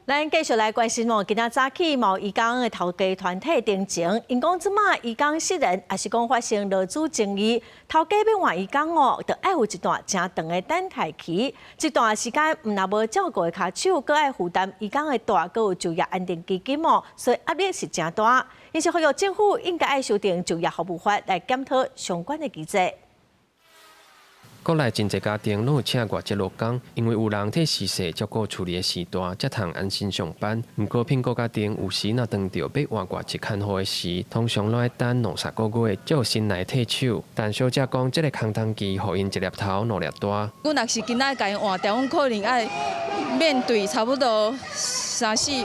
咱继续来关心今仔早起毛渔港的头家团体定情，因讲即马渔港失人，也是讲发生劳资争议，头家要换渔港就爱有一段真长的等待期，这段时间若无照顾的脚手，搁爱负担渔港的大，搁有就业安定基金所以压力是真大。因是呼吁政府应该爱修订就业服务法来检讨相关的机制。 国内真侪家庭拢有请外籍劳工，因为有人替时势照顾厝里的时段，才通安心上班。不过，聘雇家庭有时若当着要换外籍看护的时，通常拢要等2-3个月才有新来替手。但小姐讲，这个空档期，互因一粒头两粒大。阮若是今仔甲因换掉，阮可能爱面对差不多2-3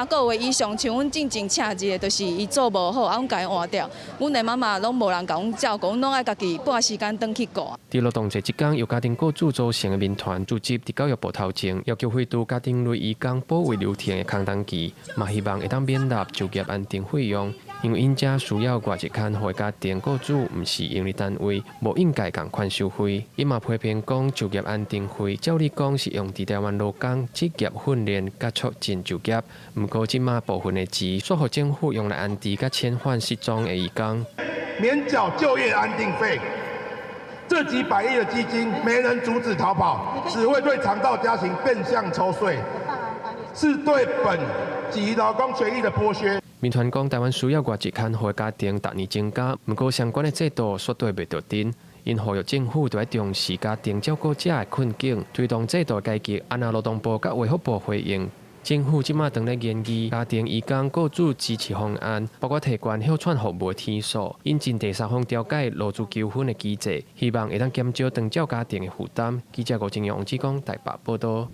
个月以上。像阮进前请一个，就是伊做无好，阮甲因换掉。阮的妈妈拢无人甲阮照顾，阮拢爱家己半时间转去顾。 伫劳动节即天，由家庭雇主组成的民团组织伫教育部头前，要求废除家庭类渔港保卫流程的空档期，嘛希望会当免纳就业安定费用。因为因遮需要外籍看护的家庭雇主毋是营利单位，无应该共款收费。伊嘛批评讲就业安定费，照理讲是用伫台湾劳工职业训练甲促进就业，毋过即马部分的钱，煞互政府用来安置甲遣返失踪的渔工，免缴就业安定费。 这几百亿的基金没人阻止逃跑，只会对肠道家庭变相抽税，是对本及劳工权益的剥削。民团讲，台湾需要外籍看护的家庭逐年增加，不过相关的制度绝对袂着阵。因呼吁政府要重视家庭照顾者的困境，推动制度改革。安那劳动部甲卫福部回应。 政府即马正在研议家庭渔工雇主支持方案，包括提悬休喘服务的天数，引进第三方调解劳资纠纷的机制，希望会当减少长照家庭的负担。记者吴正阳、王志刚台北报道。